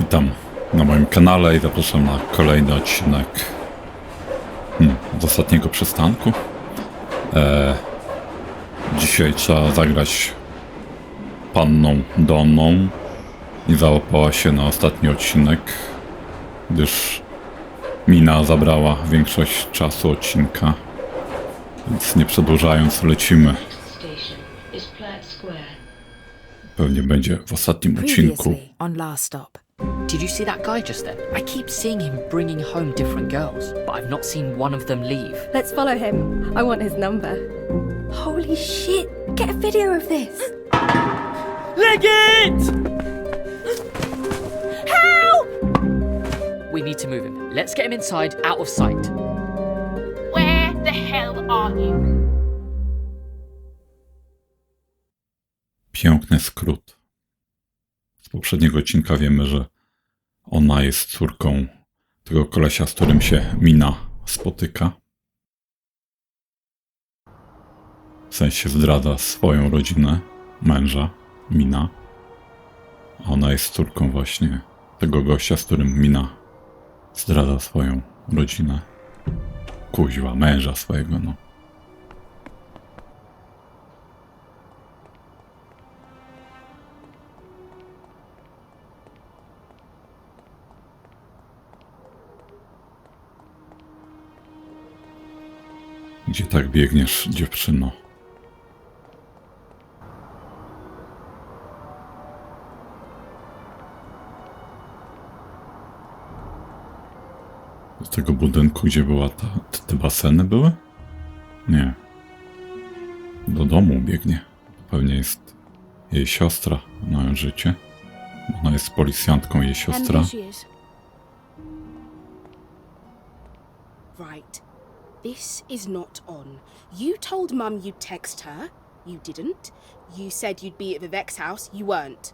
Witam na moim kanale i zapraszam na kolejny odcinek z ostatniego przystanku. Dzisiaj trzeba zagrać panną Donną i załapała się na ostatni odcinek, gdyż mina zabrała większość czasu odcinka, więc nie przedłużając lecimy. Pewnie będzie w ostatnim odcinku. On last stop. Did you see that guy just then? I keep seeing him bringing home different girls, but I've not seen one of them leave. Let's follow him. I want his number. Holy shit! Get a video of this! Leg it! Help! We need to move him. Let's get him inside, out of sight. Where the hell are you? Piękny skrót. Z poprzedniego odcinka wiemy, że ona jest córką tego kolesia, z którym się Mina spotyka. W sensie zdradza swoją rodzinę, męża, Mina. A ona jest córką właśnie tego gościa, z którym Mina zdradza swoją rodzinę. Kuźwa, męża swojego, no. Gdzie tak biegniesz, dziewczyno? Do tego budynku, gdzie była te baseny były? Nie. Do domu biegnie. Pewnie jest jej siostra, mają życie. Ona jest policjantką, jej siostra. Right. This is not on. You told Mum you'd text her. You didn't. You said you'd be at Vivek's house. You weren't.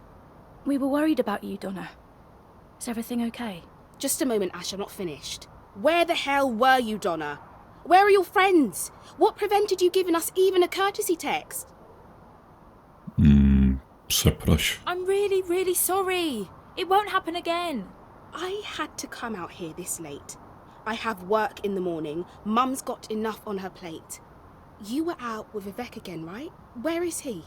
We were worried about you, Donna. Is everything okay? Just a moment, Ash, I'm not finished. Where the hell were you, Donna? Where are your friends? What prevented you giving us even a courtesy text? Przeproś. I'm really sorry. It won't happen again. I had to come out here this late. I have work in the morning. Mum's got enough on her plate. You were out with Vivek again, right? Where is he?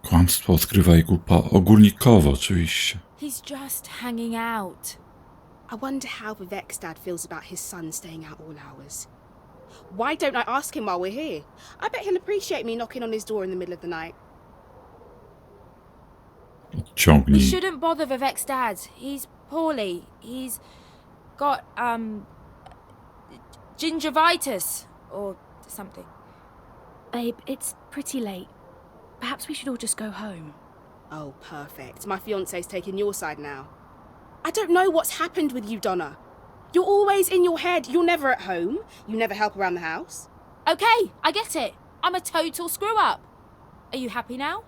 Kłamstwo skrywa i ogólnikowo, oczywiście. He's just hanging out. I wonder how Vivek's dad feels about his son staying out all hours. Why don't I ask him while we're here? I bet he'll appreciate me knocking on his door in the middle of the night. We Odciągnij. shouldn't bother Vivek's dad. He's poorly. He's got, gingivitis or something. Babe, it's pretty late. Perhaps we should all just go home. Oh, perfect. My fiancé's taking your side now. I don't know what's happened with you, Donna. You're always in your head. You're never at home. You never help around the house. Okay, I get it. I'm a total screw-up. Are you happy now?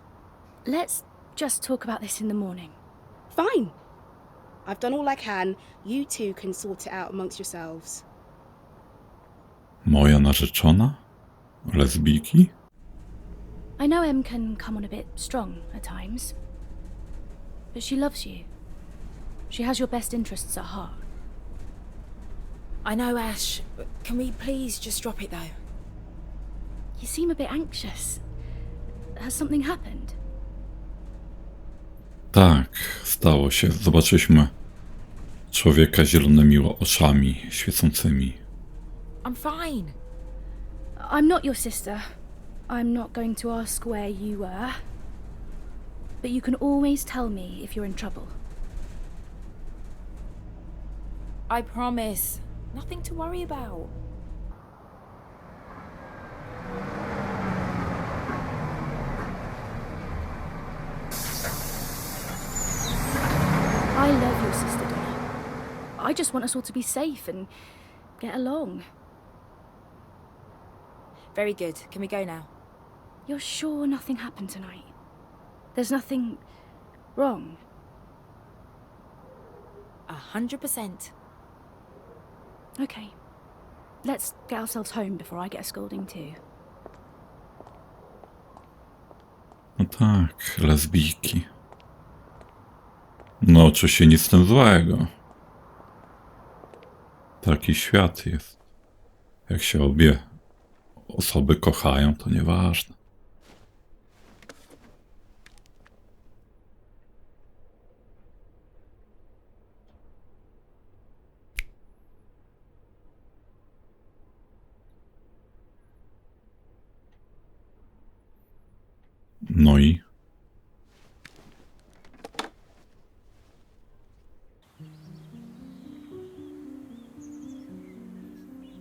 Let's just talk about this in the morning. Fine. I've done all I can. You two can sort it out amongst yourselves. Moja narzeczona? Lesbijki? I know Em can come on a bit strong at times, but she loves you. She has your best interests at heart. I know, Ash, but can we please just drop it though? You seem a bit anxious. Has something happened? Tak, stało się. Zobaczyliśmy człowieka z zielonymi oczami świecącymi. I'm fine. I'm not your sister. I'm not going to ask where you were. But you can always tell me if you're in trouble. I promise. Nothing to worry about. I love your sister, Donna. I just want us all to be safe and get along. Very good. Can we go now? You're sure nothing happened tonight? There's nothing wrong? 100%. Okay. Let's get ourselves home before I get a scolding too. No tak, lesbijki. No oczywiście nic z tym złego. Taki świat jest. Jak się obie osoby kochają, to nieważne. No i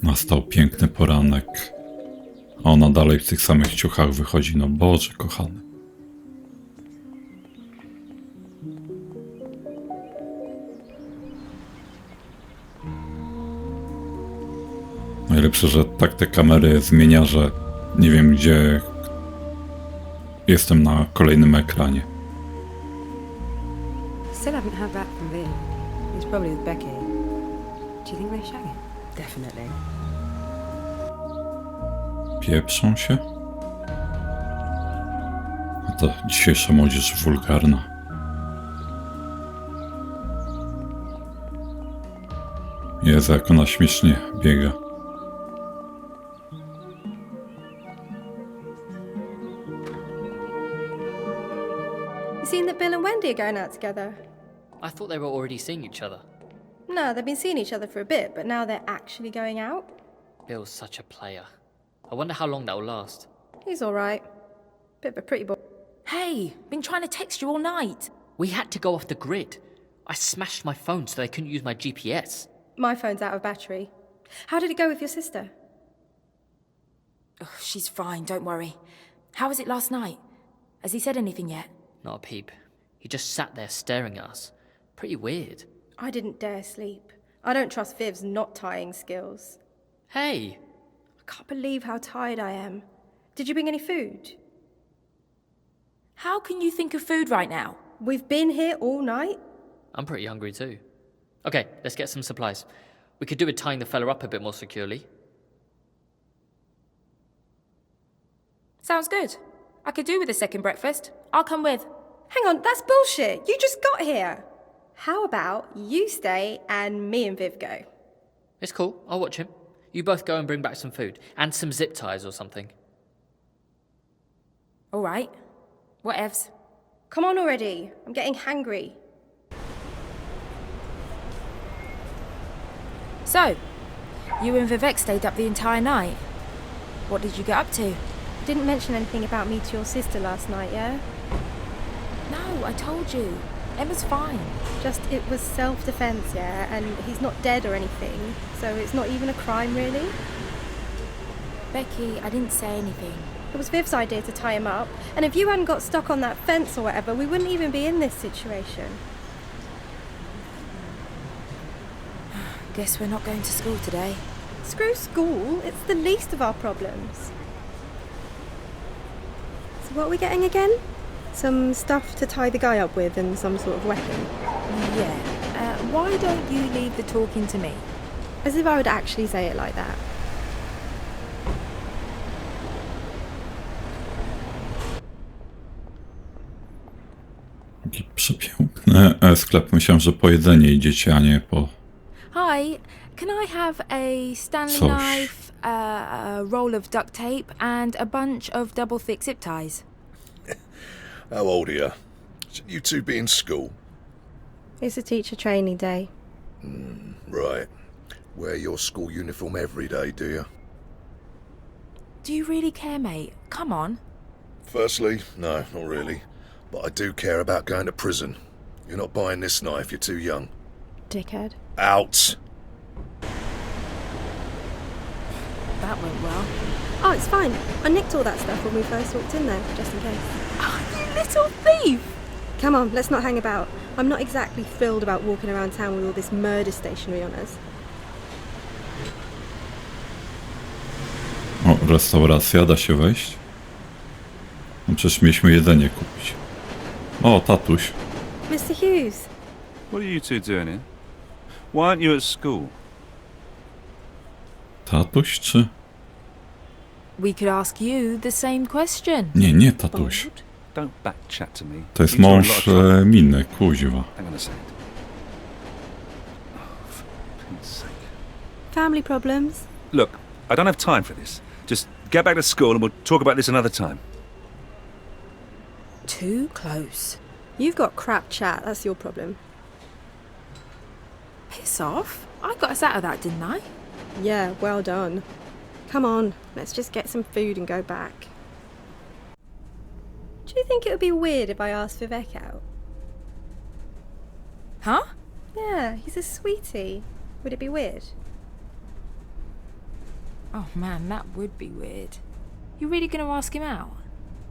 nastał piękny poranek. A ona dalej w tych samych ciuchach wychodzi. No Boże kochany. Najlepsze, że tak te kamery zmienia, że nie wiem gdzie jestem na kolejnym ekranie. Still haven't heard back from Vin. He's probably with Becky. Do you think they're shagging? Definitely. Pieprzą się? A ta dzisiejsza młodzież wulgarna. Jezu, jak ona śmiesznie biega. You seen that Bill and Wendy are going out together? I thought they were already seeing each other. No, they've been seeing each other for a bit, but now they're actually going out. Bill's such a player. I wonder how long that will last. He's all right. Bit of a pretty boy. Hey, been trying to text you all night. We had to go off the grid. I smashed my phone so they couldn't use my GPS. My phone's out of battery. How did it go with your sister? Ugh, she's fine, don't worry. How was it last night? Has he said anything yet? Not a peep. He just sat there staring at us. Pretty weird. I didn't dare sleep. I don't trust Viv's knot tying skills. Hey! I can't believe how tired I am. Did you bring any food? How can you think of food right now? We've been here all night. I'm pretty hungry too. Okay, let's get some supplies. We could do with tying the fella up a bit more securely. Sounds good. I could do with a second breakfast. I'll come with. Hang on, that's bullshit. You just got here. How about you stay and me and Viv go? It's cool, I'll watch him. You both go and bring back some food. And some zip ties or something. All right. Whatevs. Come on already. I'm getting hangry. So, you and Vivek stayed up the entire night. What did you get up to? Didn't mention anything about me to your sister last night, yeah? No, I told you. Emma's fine. Just it was self-defense, yeah? And he's not dead or anything, so it's not even a crime, really? Becky, I didn't say anything. It was Viv's idea to tie him up, and if you hadn't got stuck on that fence or whatever, we wouldn't even be in this situation. Guess we're not going to school today. Screw school, it's the least of our problems. So what are we getting again? Some stuff to tie the guy up with and some sort of weapon. Yeah. Why don't you leave the talking to me? As if I would actually say it like that. Jaki przepiękny sklep. Myślałem, że po jedzenie idziecie, a nie po... Hi, can I have a Stanley Coś. knife, a roll of duct tape, and a bunch of double thick zip ties? How old are you? Shouldn't you two be in school? It's a teacher training day. Right. Wear your school uniform every day, do you? Do you really care, mate? Come on. Firstly, no, not really. But I do care about going to prison. You're not buying this knife, you're too young. Dickhead. Out! That went well. Oh, it's fine. I nicked all that stuff when we first walked in there, just in case. Oh, you little thief! Come on, let's not hang about. I'm not exactly thrilled about walking around town with all this murder stationery on us. O, restauracja, da się wejść? No przecież mieliśmy jedzenie kupić. O, tatuś. Mr. Hughes. What are you two doing here? Why aren't you at school? Tatuś czy... We could ask you the same question. Nie, nie tatuś. don't backchat to me. To jest You two are a mąż lot of trouble. Miny, kuźwa. Hang on a second. Oh, for Pete's sake. Family problems? Look, I don't have time for this. Just get back to school and we'll talk about this another time. Too close. You've got crap chat, that's your problem. Piss off. I got us out of that, didn't I? Yeah, well done. Come on, let's just get some food and go back. Do you think it would be weird if I asked Vivek out? Huh? Yeah, he's a sweetie. Would it be weird? Oh man, that would be weird. You really gonna ask him out?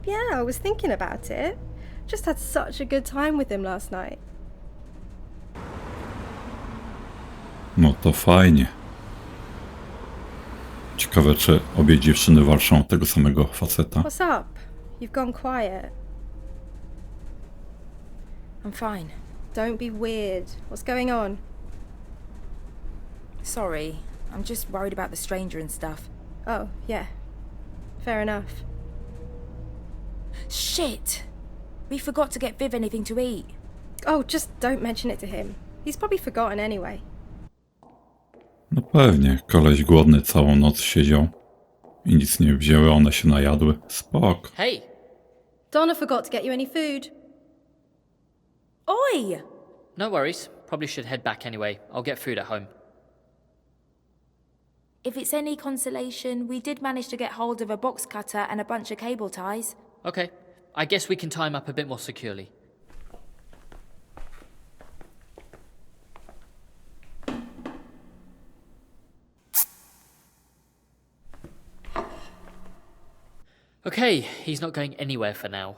Yeah, I was thinking about it. Just had such a good time with him last night. No to fajnie. Ciekawe, czy obie dziewczyny walczą o tego samego faceta. What's up? You've gone quiet. I'm fine. Don't be weird. What's going on? Sorry. I'm just worried about the stranger and stuff. Oh, yeah. Fair enough. Shit! We forgot to get Viv anything to eat. Oh, just don't mention it to him. He's probably forgotten anyway. No pewnie, koleś głodny całą noc siedział i nic nie wzięły, one się najadły. Spok. Hey, Donna forgot to get you any food. Oi! no worries. Probably should head back anyway. I'll get food at home. If it's any consolation, we did manage to get hold of a box cutter and a bunch of cable ties. Okay, I guess we can tie him up a bit more securely. Okay, he's not going anywhere for now.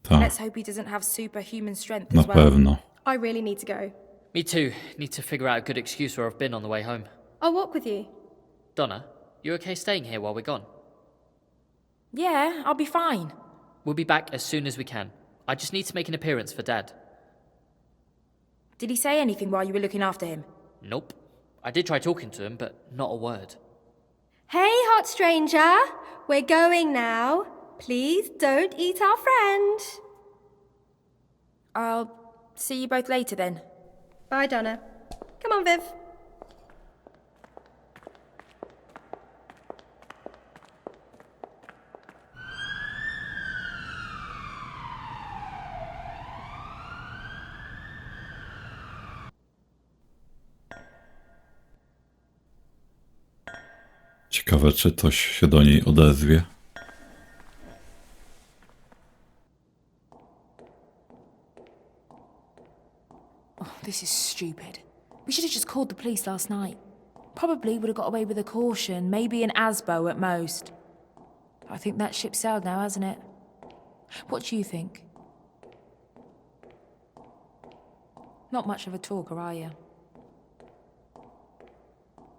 Tak, Let's hope he doesn't have superhuman strength na as well. pewno. I really need to go. Me too. Need to figure out a good excuse where I've been on the way home. I'll walk with you. Donna, you okay staying here while we're gone? Yeah, I'll be fine. We'll be back as soon as we can. I just need to make an appearance for Dad. Did he say anything while you were looking after him? Nope. I did try talking to him, but not a word. Hey, hot stranger! We're going now. Please don't eat our friend. I'll see you both later then. Bye, Donna. Come on, Viv. Ciekawe, czy ktoś się do niej odezwie. Oh, this is stupid. We should have just called the police last night. Probably would have got away with a caution, maybe an ASBO at most. I think that ship sailed now, hasn't it? What do you think? Not much of a talker, are you?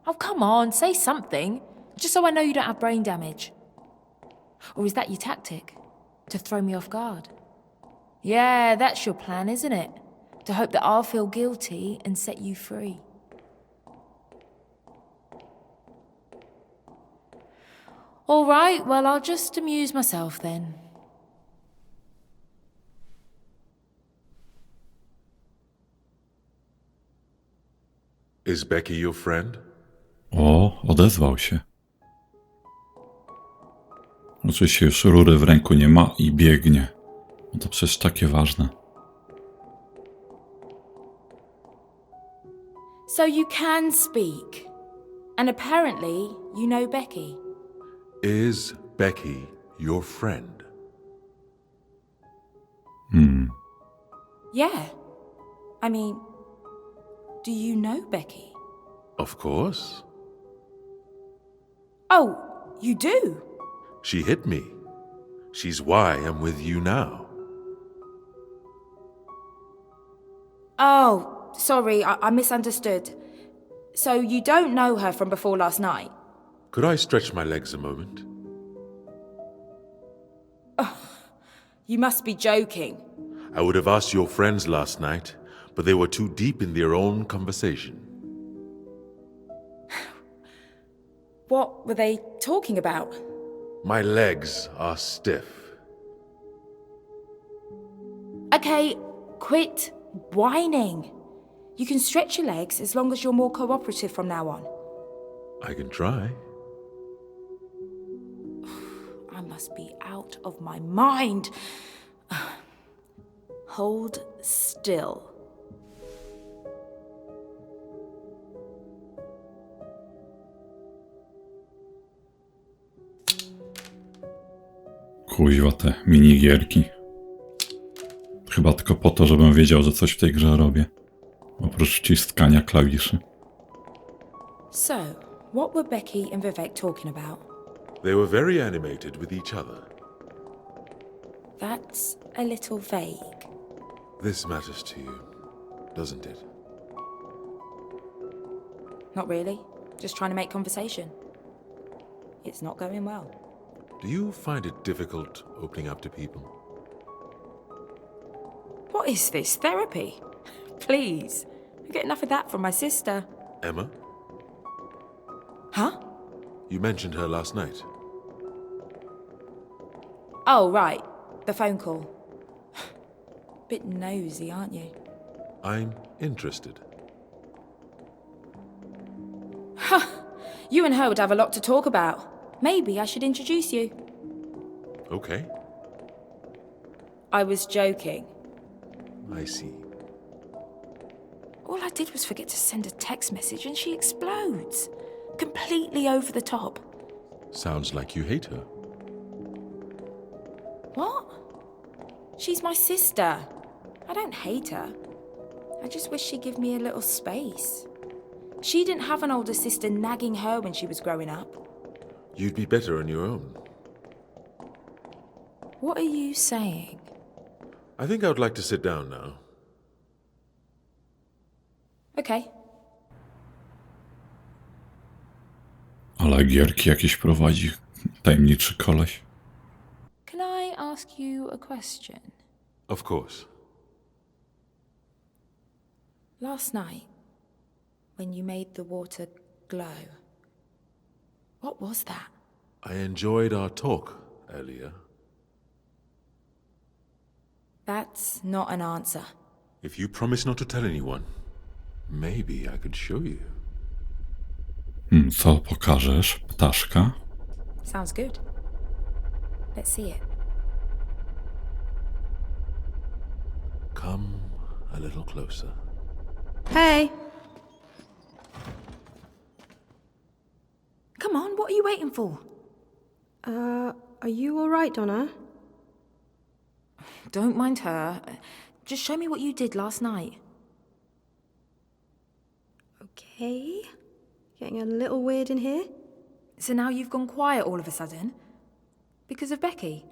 Oh, come on, say something. Just so I know you don't have brain damage. Or is that your tactic? To throw me off guard? Yeah, that's your plan, isn't it? To hope that I'll feel guilty and set you free. All right, well, I'll just amuse myself then. Is Becky your friend? O, odezwał się. Oczywiście już rury w ręku nie ma i biegnie. No to przecież takie ważne. So you can speak. And apparently you know Becky. Is Becky your friend? Yeah. I mean, do you know Becky? Of course. Oh, you do? She hit me. She's why I'm with you now. Oh, sorry, I misunderstood. So you don't know her from before last night? Could I stretch my legs a moment? You must be joking. I would have asked your friends last night, but they were too deep in their own conversation. What were they talking about? My legs are stiff. Okay, quit whining. You can stretch your legs as long as you're more cooperative from now on. I can try. I must be out of my mind. Hold still. Kuźwa, te minigierki. Chyba tylko po to, żebym wiedział, że coś w tej grze robię. Oprócz wciskania klawiszy. So, what were Becky and Vivek talking about? They were very animated with each other. That's a little vague. This matters to you, doesn't it? Not really. Just trying to make conversation. It's not going well. Do you find it difficult opening up to people? What is this, therapy? Please. I get enough of that from my sister. Emma? Huh? You mentioned her last night. Oh, right. The phone call. Bit nosy, aren't you? I'm interested. You and her would have a lot to talk about. Maybe I should introduce you. Okay, I was joking. I see. All I did was forget to send a text message and she explodes. Completely over the top. Sounds like you hate her. What? She's my sister. I don't hate her. I just wish she'd give me a little space. She didn't have an older sister nagging her when she was growing up. You'd be better on your own. What are you saying? I think I would like to sit down now. Okay. Ale gierki jakieś prowadzi tajemniczy koleś. Can I ask you a question? Of course. Last night, when you made the water glow, what was that? I enjoyed our talk earlier. That's not an answer. If you promise not to tell anyone, maybe I could show you. Co pokażesz, ptaszka? Sounds good. Let's see it. Come a little closer. Hey. Come on, what are you waiting for? Are you alright, Donna? Don't mind her. Just show me what you did last night. Okay. Getting a little weird in here. So now you've gone quiet all of a sudden? Because of Becky?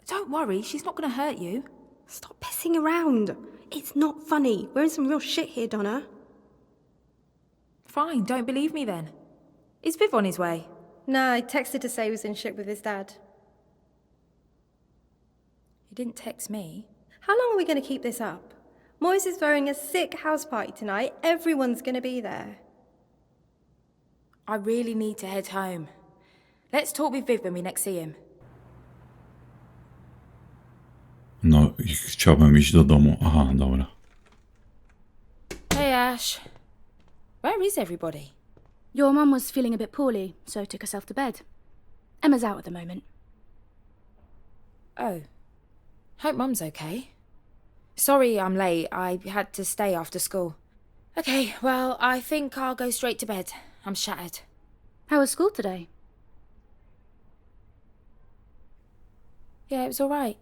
Don't worry, she's not going to hurt you. Stop pissing around. It's not funny. We're in some real shit here, Donna. Fine, don't believe me then. Is Viv on his way? No, I texted to say he was in shit with his dad. He didn't text me. How long are we going to keep this up? Moise is throwing a sick house party tonight. Everyone's going to be there. I really need to head home. Let's talk with Viv when we next see him. No i chciałbym iść do domu. Aha, dobra. Hey Ash. Where is everybody? Your mum was feeling a bit poorly, so took herself to bed. Emma's out at the moment. Oh. Hope Mum's okay. Sorry I'm late. I had to stay after school. Okay, well, I think I'll go straight to bed. I'm shattered. How was school today? Yeah, it was all right.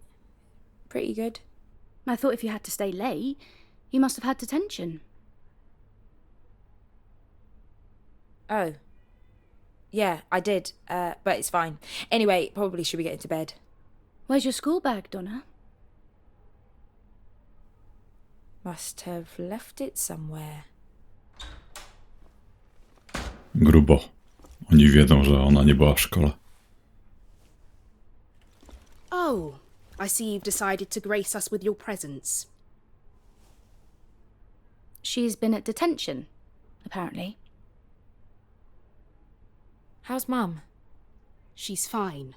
Pretty good. I thought if you had to stay late, you must have had detention. Oh. Yeah, I did, but it's fine. Anyway, probably should be getting to bed. Where's your school bag, Donna? Must have left it somewhere. Grubo. Oni wiedzą, że ona nie była w szkole. Oh, I see you've decided to grace us with your presence. She's been at detention, apparently. How's Mum? She's fine.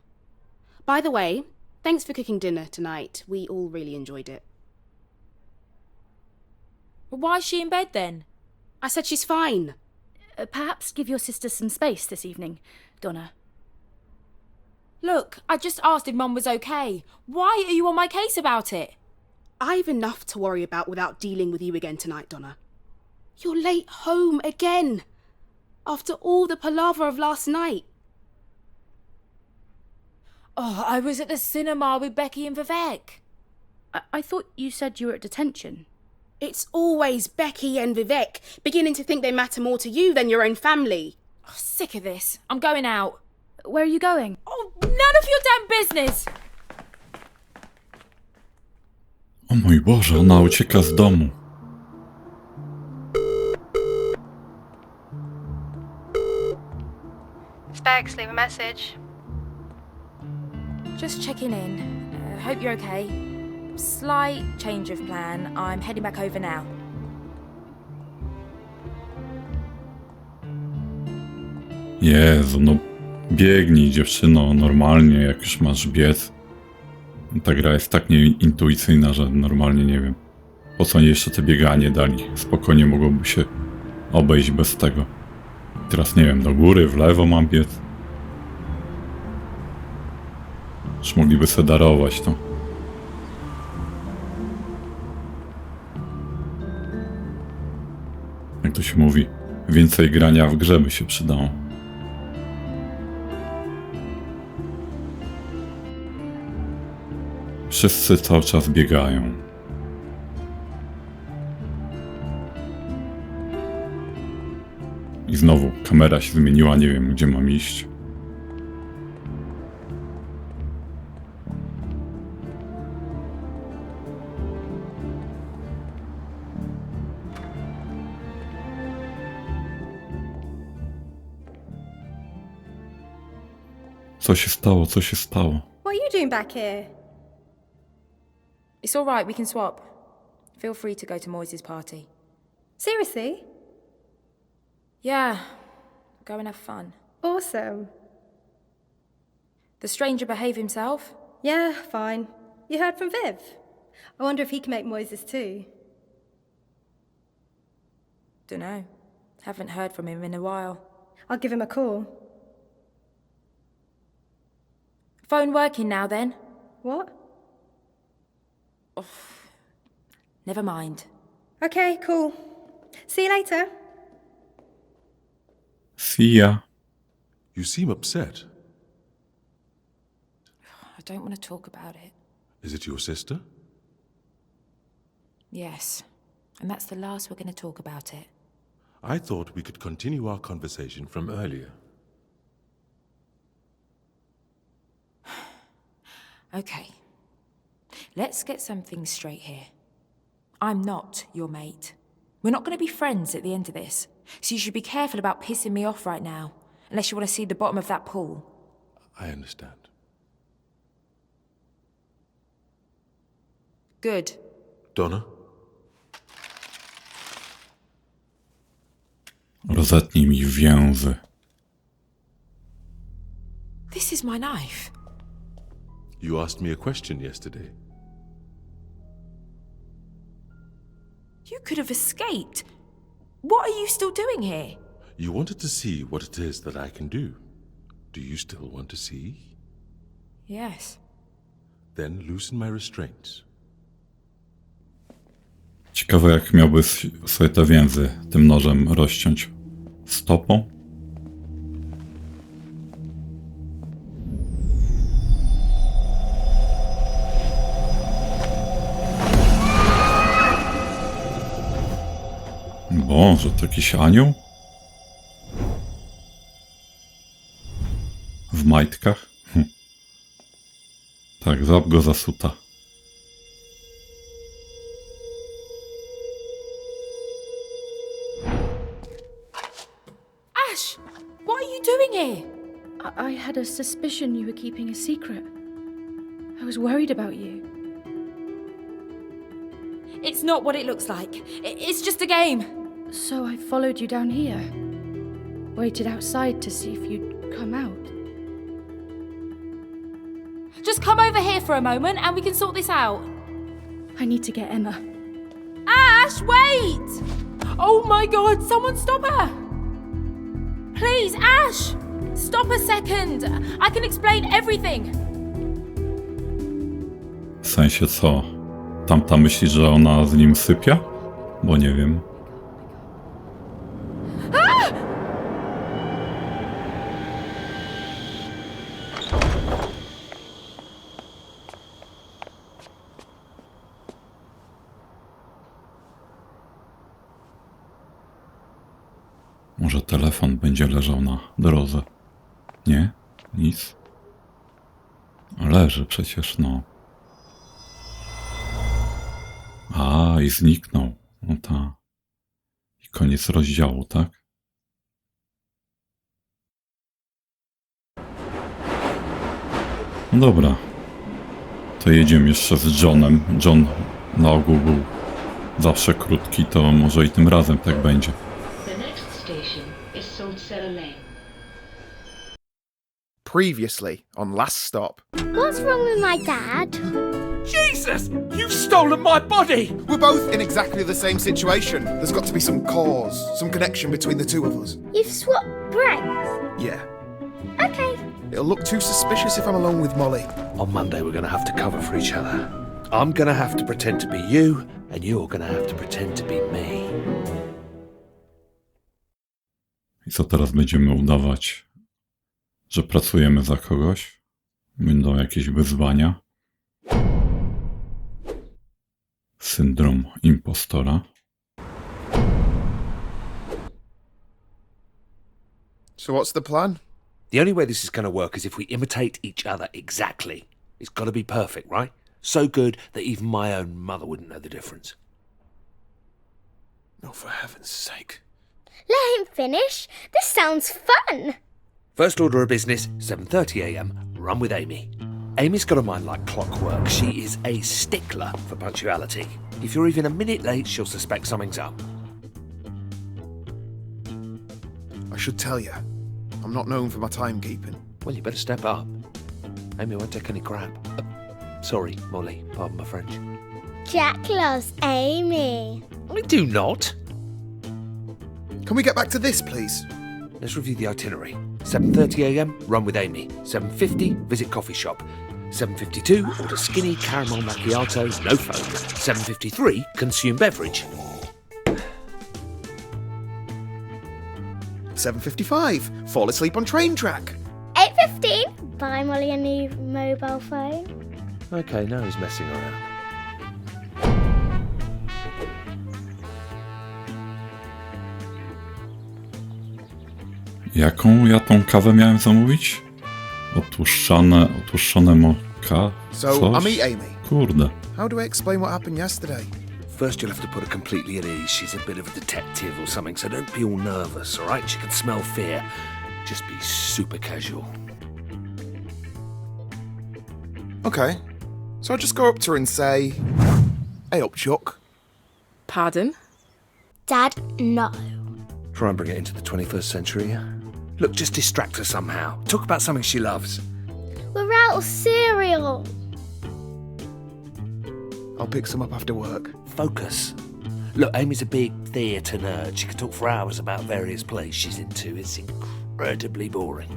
By the way, thanks for cooking dinner tonight. We all really enjoyed it. But why is she in bed then? I said she's fine. Perhaps give your sister some space this evening, Donna. Look, I just asked if Mum was okay. Why are you on my case about it? I've enough to worry about without dealing with you again tonight, Donna. You're late home again. After all the palaver of last night. Oh, I was at the cinema with Becky and Vivek. I thought you said you were at detention. It's always Becky and Vivek, beginning to think they matter more to you than your own family. Oh, sick of this. I'm going out. Where are you going? Oh, none of your damn business! O mój Boże, ona ucieka z domu. Specs, leave a message. Just checking in. Hope you're okay. Slight change of plan. I'm heading back over now. Jezu, no biegnij dziewczyno, normalnie jak już masz biec. Ta gra jest tak nieintuicyjna, że normalnie nie wiem. Po co oni jeszcze te bieganie dali? Spokojnie mogłoby się obejść bez tego. Teraz nie wiem, do góry, w lewo mam biec. Już mogliby se darować to. Jak to się mówi, więcej grania w grze by się przydało. Wszyscy cały czas biegają. I znowu kamera się zmieniła, nie wiem gdzie mam iść. Co się stało? Co się stało? What are you doing back here? It's all right, we can swap. Feel free to go to Moyes' party. Seriously? Yeah, go and have fun. Awesome. The stranger behave himself? Yeah, fine. You heard from Viv? I wonder if he can make Moises too. Dunno. Haven't heard from him in a while. I'll give him a call. Phone working now then? What? Never mind. Okay, cool. See you later. See ya. You seem upset. I don't want to talk about it. Is it your sister? Yes. And that's the last we're going to talk about it. I thought we could continue our conversation from earlier. Okay. Let's get some things straight here. I'm not your mate. We're not going to be friends at the end of this. So you should be careful about pissing me off right now. Unless you want to see the bottom of that pool. I understand. Good. Donna? Rozetnij mi więzy. This is my knife. You asked me a question yesterday. You could have escaped. What are you still doing here? You wanted to see what it is that I can do. Do you still want to see? Yes. Then loosen my restraints. Ciekawe jak miałbyś sobie te więzy tym nożem rozciąć. Stopą? Boże, to jakiś anioł? W majtkach? Tak, złap go za suta. Ash! What are you doing here? I had a suspicion you were keeping a secret. I was worried about you. It's not what it looks like. It's just a game. So I followed you down here. Waited outside to see if you'd come out. Just come over here for a moment and we can sort this out. I need to get Emma. Ash! Ash, wait! Oh my god, someone stop her! Please, Ash! Stop a second! I can explain everything! W sensie co? Tamta myśli, że ona z nim sypia? Bo nie wiem. Może telefon będzie leżał na drodze. Nie? Nic? Leży przecież, no. A, i zniknął. No ta. I koniec rozdziału, tak? No dobra. To jedziemy jeszcze z Johnem. John na ogół był zawsze krótki, to może i tym razem tak będzie. Previously on Last Stop. What's wrong with my dad? Jesus! You've stolen my body! We're both in exactly the same situation. There's got to be some cause, some connection between the two of us. You've swapped brains? Yeah. Okay. It'll look too suspicious if I'm alone with Molly. On Monday, we're going to have to cover for each other. I'm going to have to pretend to be you, and you're going to have to pretend to be me. I co teraz będziemy udawać? Że pracujemy za kogoś? Będą jakieś wyzwania? Syndrom impostora. So what's the plan? The only way this is going to work is if we imitate each other exactly. It's got to be perfect, right? So good that even my own mother wouldn't know the difference. Oh, for heaven's sake. Let him finish. This sounds fun. First order of business, 7:30 a.m, run with Amy. Amy's got a mind like clockwork. She is a stickler for punctuality. If you're even a minute late, she'll suspect something's up. I should tell you, I'm not known for my timekeeping. Well, you better step up. Amy won't take any crap. Sorry, Molly, pardon my French. Jack loves Amy. I do not. Can we get back to this, please? Let's review the itinerary. 7:30 a.m, run with Amy. 7:50, visit coffee shop. 7:52, order skinny caramel macchiato, no foam. 7:53, consume beverage. 7:55, fall asleep on train track. 8:15, buy Molly a new mobile phone. Okay, now he's messing around. Jaką ja tą kawę miałem zamówić? Otłuszczone moka? So, Coś? I'll meet Amy. Kurde. How do I explain what happened yesterday? First, you'll have to put her completely at ease. She's a bit of a detective or something, so don't be all nervous, all right? She can smell fear. Just be super casual. Okay. So I'll just go up to her and say, "Hey up, Chuck." Pardon? Dad, no. Try and bring it into the 21st century. Look, just distract her somehow. Talk about something she loves. We're out of cereal. I'll pick some up after work. Focus. Look, Amy's a big theatre nerd. She can talk for hours about various plays she's into. It's incredibly boring.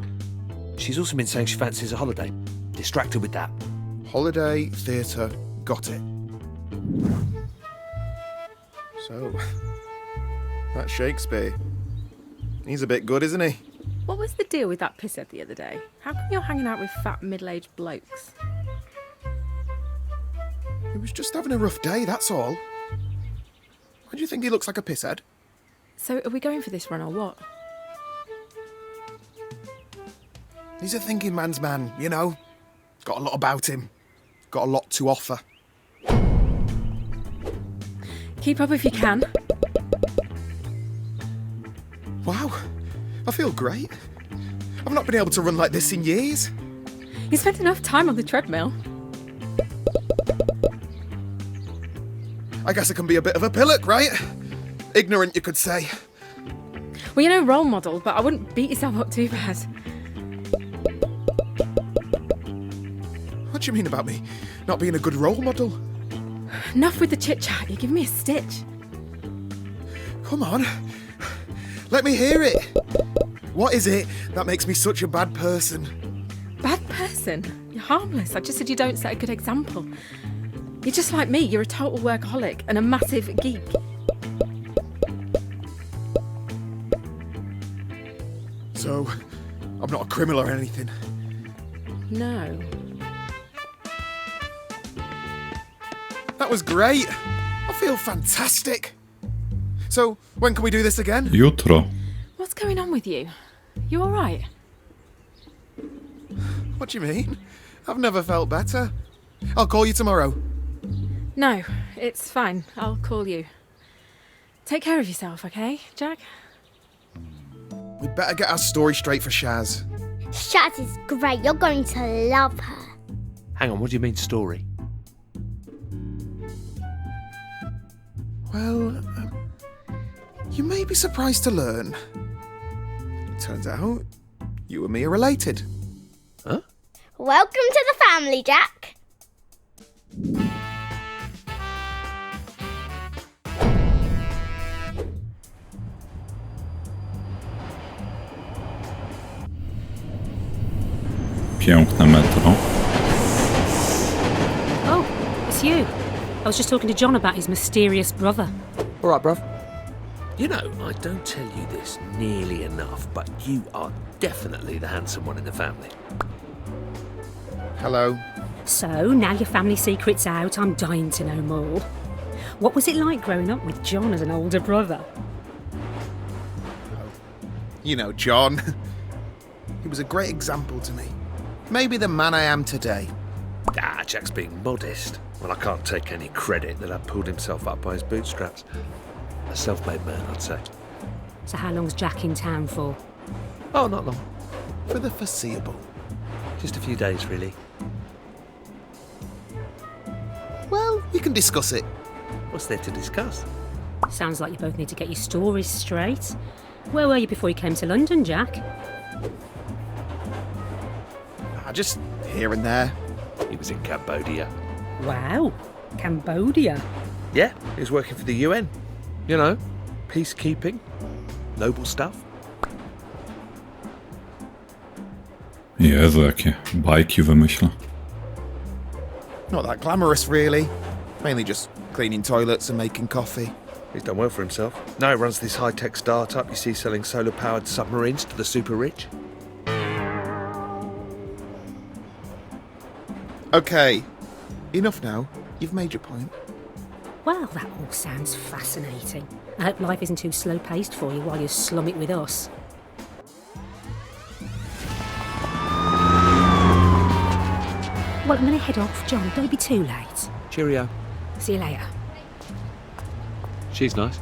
She's also been saying she fancies a holiday. Distract her with that. Holiday, theatre, got it. So, that's Shakespeare. He's a bit good, isn't he? What was the deal with that pisshead the other day? How come you're hanging out with fat middle-aged blokes? He was just having a rough day, that's all. Why do you think he looks like a pisshead? So are we going for this run or what? He's a thinking man's man, you know. Got a lot about him. Got a lot to offer. Keep up if you can. Wow, I feel great. I've not been able to run like this in years. You spent enough time on the treadmill. I guess I can be a bit of a pillock, right? Ignorant, you could say. Well, you're no role model, but I wouldn't beat yourself up too bad. What do you mean about me not being a good role model? Enough with the chit-chat, you're giving me a stitch. Come on. Let me hear it. What is it that makes me such a bad person? Bad person? You're harmless. I just said you don't set a good example. You're just like me. You're a total workaholic and a massive geek. So, I'm not a criminal or anything. No. That was great. I feel fantastic. So, when can we do this again? Jutro. What's going on with you? You all right? What do you mean? I've never felt better. I'll call you tomorrow. No, it's fine. I'll call you. Take care of yourself, okay, Jack? We'd better get our story straight for Shaz. Shaz is great. You're going to love her. Hang on, what do you mean story? Well, you may be surprised to learn. Turns out, you and me are related. Huh? Welcome to the family, Jack. Piękne metro. Oh, it's you. I was just talking to John about his mysterious brother. All right, bruv. You know, I don't tell you this nearly enough, but you are definitely the handsome one in the family. Hello. So, now your family secret's out, I'm dying to know more. What was it like growing up with John as an older brother? You know, John. He was a great example to me. Maybe the man I am today. Ah, Jack's being modest. Well, I can't take any credit that I pulled himself up by his bootstraps. A self-made man, I'd say. So how long's Jack in town for? Oh, not long. For the foreseeable. Just a few days, really. Well, we can discuss it. What's there to discuss? Sounds like you both need to get your stories straight. Where were you before you came to London, Jack? Just here and there. He was in Cambodia. Wow, Cambodia. Yeah, he was working for the UN. You know, peacekeeping, noble stuff. Jezu, jakie bajki wymyśla. Not that glamorous, really. Mainly just cleaning toilets and making coffee. He's done well for himself. Now he runs this high-tech startup you see selling solar-powered submarines to the super rich. Okay, enough now. You've made your point. Well, that all sounds fascinating. I hope life isn't too slow-paced for you while you slum it with us. Well, I'm going to head off, John. Don't be too late. Cheerio. See you later. She's nice.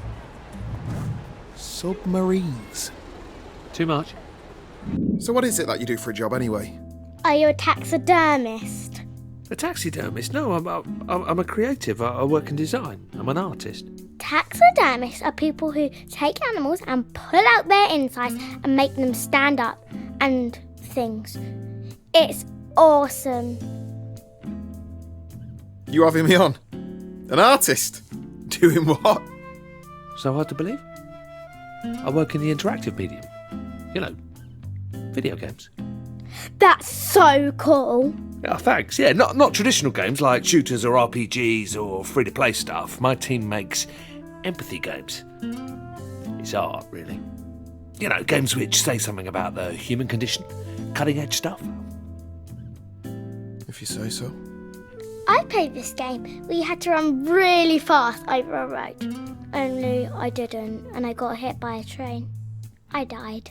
Submarines. Too much. So what is it that you do for a job anyway? Are you a taxidermist? A taxidermist? No, I'm a creative. I work in design. I'm an artist. Taxidermists are people who take animals and pull out their insides and make them stand up and things. It's awesome. You having me on? An artist? Doing what? So hard to believe? I work in the interactive medium. You know, video games. That's so cool. Oh, thanks. Yeah, not traditional games like shooters or RPGs or free-to-play stuff. My team makes empathy games. It's art, really. You know, games which say something about the human condition. Cutting-edge stuff. If you say so. I played this game where you had to run really fast over a road. Only I didn't, and I got hit by a train. I died.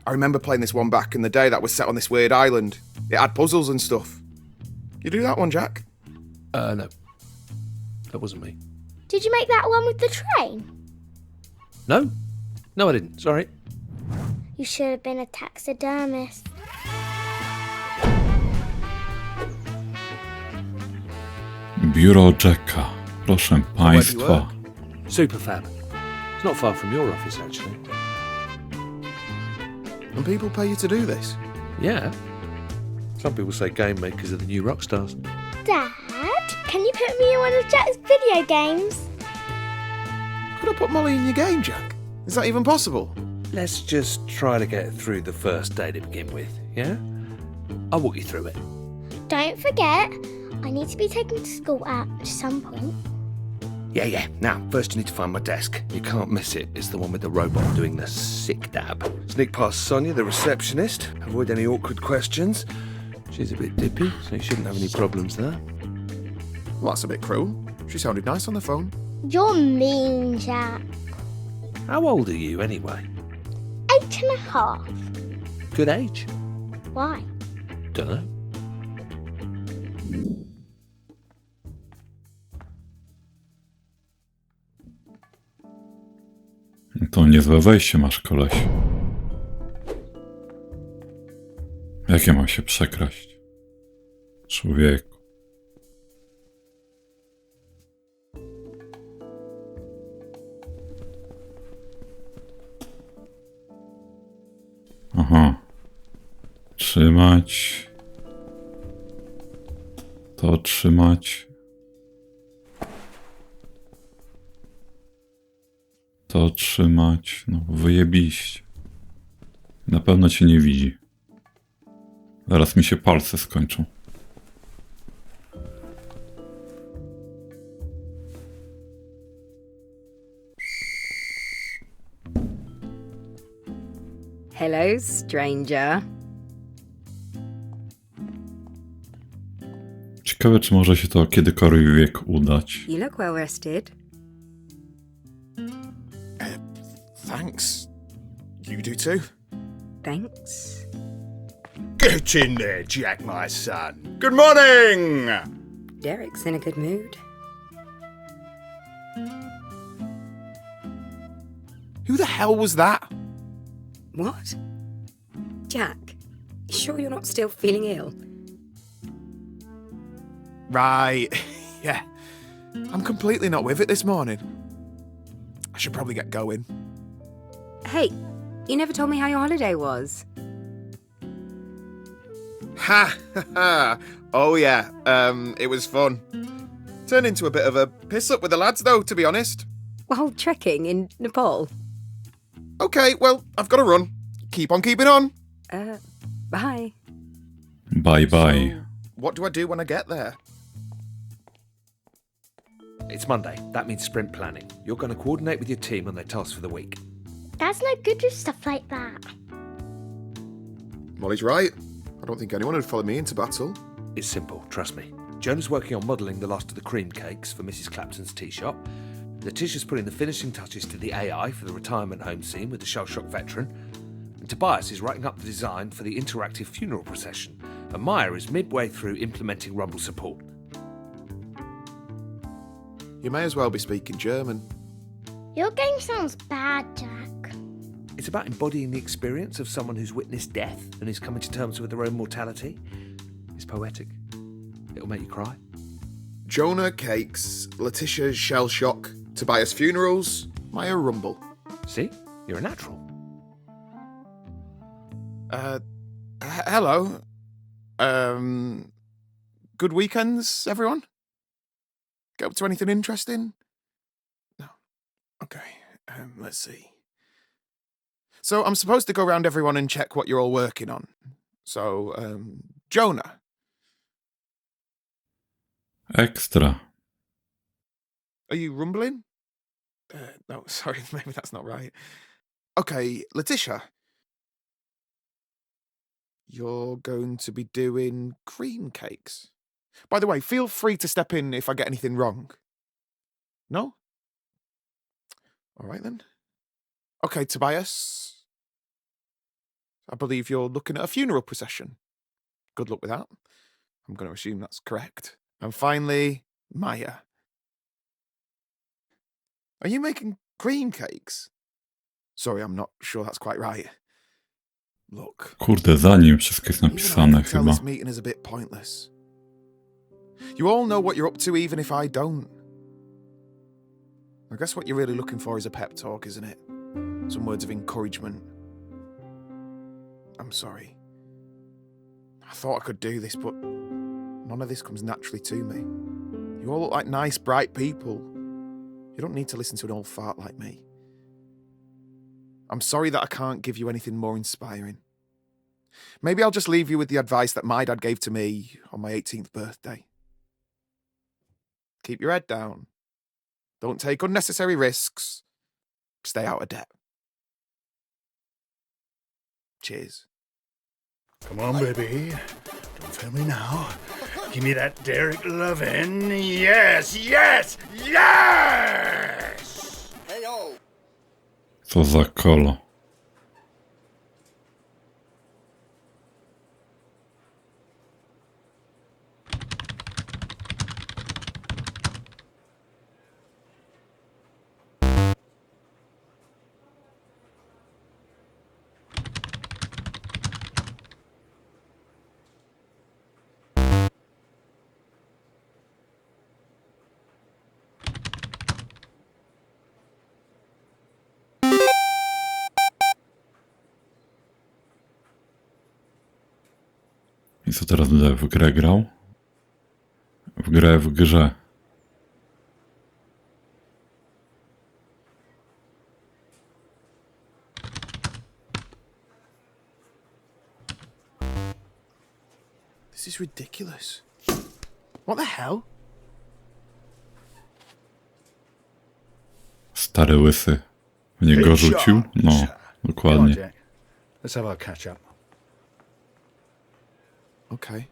I remember playing this one back in the day that was set on this weird island. It had puzzles and stuff. You do that one, Jack? No. That wasn't me. Did you make that one with the train? No. No, I didn't. Sorry. You should have been a taxidermist. Biuro Jacka. Proszę państwa. Super fab. It's not far from your office, actually. And people pay you to do this? Yeah. Some people say game makers are the new rock stars. Dad, can you put me in one of Jack's video games? could I put Molly in your game, Jack? Is that even possible? Let's just try to get through the first day to begin with, yeah? I'll walk you through it. Don't forget, I need to be taken to school at some point. Yeah. Now, first you need to find my desk. You can't miss it. It's the one with the robot doing the sick dab. Sneak past Sonia, the receptionist. Avoid any awkward questions. She's a bit dippy, so you shouldn't have any problems there. Well, that's a bit cruel. She sounded nice on the phone. You're mean, Jack. How old are you, anyway? 8.5. Good age. Why? Dunno. To niezłe wejście masz, koleś. Jak ja mam się przekraść? Człowieku. Aha. Trzymać. To trzymać. To trzymać. No, wyjebiście. Na pewno cię nie widzi. Zaraz mi się palce skończą. Hello, stranger. Ciekawe, czy może się to kiedykolwiek udać. You look well rested. Thanks. You do too. Thanks. Get in there, Jack, my son. Good morning! Derek's in a good mood. Who the hell was that? What? Jack, you sure you're not still feeling ill? Right, yeah. I'm completely not with it this morning. I should probably get going. Hey, you never told me how your holiday was. Ha ha! Oh yeah, it was fun. Turned into a bit of a piss-up with the lads though, to be honest. While trekking in Nepal? Okay, well, I've got to run. Keep on keeping on. Bye. Bye. So, what do I do when I get there? It's Monday. That means sprint planning. You're going to coordinate with your team on their tasks for the week. Dad's no good with stuff like that. Molly's right. I don't think anyone would follow me into battle. It's simple, trust me. Jonah's working on modelling the last of the cream cakes for Mrs. Clapton's tea shop. Letitia's putting the finishing touches to the AI for the retirement home scene with the shell-shock veteran. And Tobias is writing up the design for the interactive funeral procession. And Maya is midway through implementing Rumble support. You may as well be speaking German. Your game sounds bad, Jack. It's about embodying the experience of someone who's witnessed death and is coming to terms with their own mortality. It's poetic. It'll make you cry. Jonah cakes, Letitia's shell shock, Tobias funerals, Maya Rumble. See? You're a natural. Hello. Good weekends, everyone? Get up to anything interesting? No. Okay, let's see. So I'm supposed to go around everyone and check what you're all working on. So, Jonah. Extra. Are you rumbling? No, sorry, maybe that's not right. Okay, Letitia. You're going to be doing cream cakes. By the way, feel free to step in if I get anything wrong. No? All right then. Okay, Tobias. I believe you're looking at a funeral procession. Good luck with that. I'm going to assume that's correct. And finally, Maya. Are you making cream cakes? Sorry, I'm not sure that's quite right. Look. Kurde, za nim wszystko jest napisane Tell chyba. this meeting is a bit pointless. You all know what you're up to, even if I don't. I guess what you're really looking for is a pep talk, isn't it? Some words of encouragement. I'm sorry. I thought I could do this, but none of this comes naturally to me. You all look like nice, bright people. You don't need to listen to an old fart like me. I'm sorry that I can't give you anything more inspiring. Maybe I'll just leave you with the advice that my dad gave to me on my 18th birthday. Keep your head down. Don't take unnecessary risks. Stay out of debt. Cheers. Come on, baby. Don't fail me now. Give me that Derek lovin'. Yes, yes, yes! Co za kolo. I co teraz będę w grę grał? W grze. This is ridiculous. What the hell? Stary łysy. Mnie go rzucił? No, dokładnie. Jack. Let's have our catch up. Okay.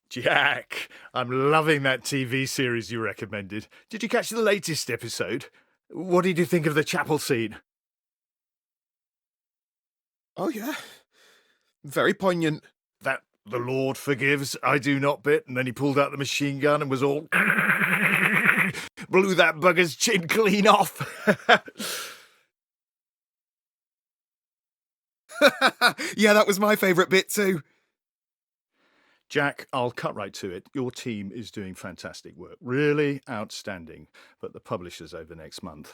Jack, I'm loving that TV series you recommended. Did you catch the latest episode? What did you think of the chapel scene? Oh, yeah. Very poignant. That the Lord forgives, I do not bit, and then he pulled out the machine gun and was all... blew that bugger's chin clean off. Yeah, that was my favourite bit too. Jack, I'll cut right to it. Your team is doing fantastic work. Really outstanding. But the publisher's over next month.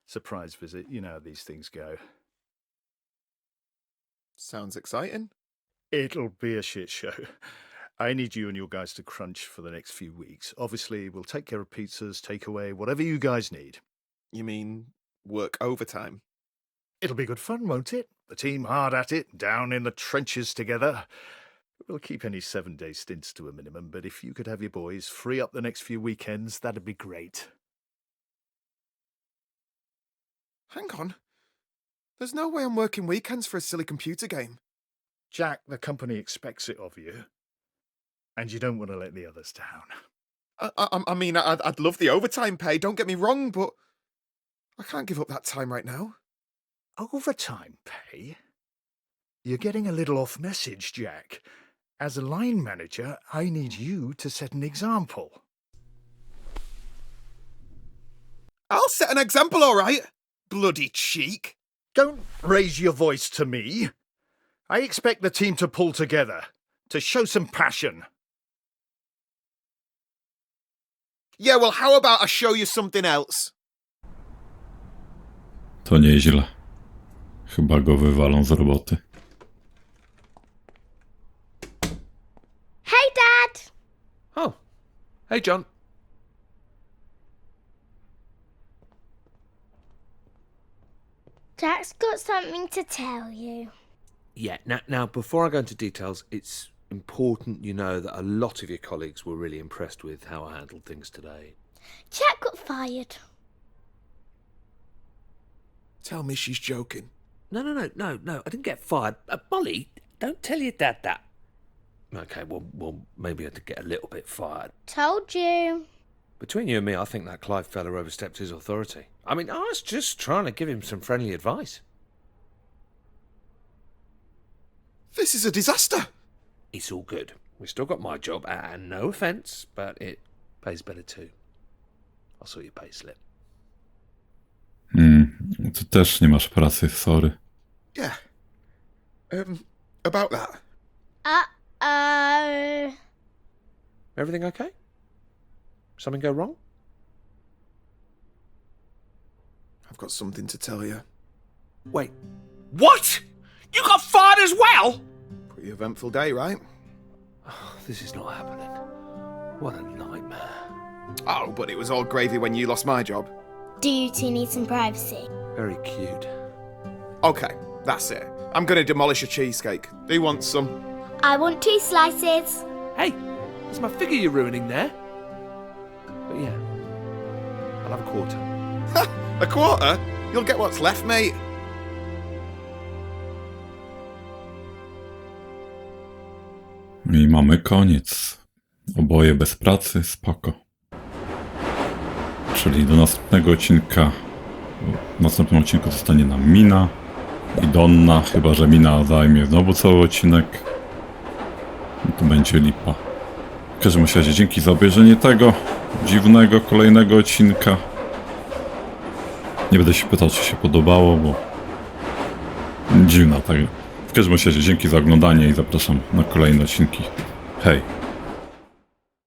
Surprise visit. You know how these things go. Sounds exciting. It'll be a shit show. I need you and your guys to crunch for the next few weeks. Obviously, we'll take care of pizzas, takeaway, whatever you guys need. You mean work overtime? It'll be good fun, won't it? The team hard at it, down in the trenches together. We'll keep any 7-day stints to a minimum, but if you could have your boys free up the next few weekends, that'd be great. Hang on. There's no way I'm working weekends for a silly computer game. Jack, the company expects it of you, and you don't want to let the others down. I mean, I'd love the overtime pay, don't get me wrong, but I can't give up that time right now. Overtime pay? You're getting a little off message, Jack. As a line manager, I need you to set an example. I'll set an example, all right. Bloody cheek. Don't raise your voice to me. I expect the team to pull together, to show some passion. Yeah, well, how about I show you something else? To nieźle. Chyba go wywalą z roboty. Hey, Dad! Oh. Hey, John. Jack's got something to tell you. Yeah, now before I go into details, it's important you know that a lot of your colleagues were really impressed with how I handled things today. Jack got fired. Tell me she's joking. No, I didn't get fired. Molly, don't tell your dad that. Okay, well, maybe I did get a little bit fired. Told you. Between you and me, I think that Clive fella overstepped his authority. I mean, I was just trying to give him some friendly advice. This is a disaster. It's all good. We've still got my job, and no offence, but it pays better too. I'll sort your pay slip. Ty też nie masz pracy, sorry. Yeah. About that. Uh-oh. Everything okay? Something go wrong? I've got something to tell you. Wait, what? You got fired as well? Pretty eventful day, right? This is not happening. What a nightmare. Oh, but it was all gravy when you lost my job. Do you two need some privacy? Very cute. Okay, that's it. I'm gonna demolish a cheesecake. Do you want some? I want 2 slices. Hey, that's my figure you're ruining there. But yeah, I'll have a quarter. A quarter? You'll get what's left, mate. I mamy koniec. Oboje bez pracy, spoko. Czyli do następnego odcinka. W następnym odcinku zostanie nam Mina i Donna, chyba że Mina zajmie znowu cały odcinek. I to będzie lipa. W każdym razie dzięki za obejrzenie tego dziwnego kolejnego odcinka. Nie będę się pytał, czy się podobało, bo dziwna tak. W każdym razie dzięki za oglądanie i zapraszam na kolejne odcinki. Hej!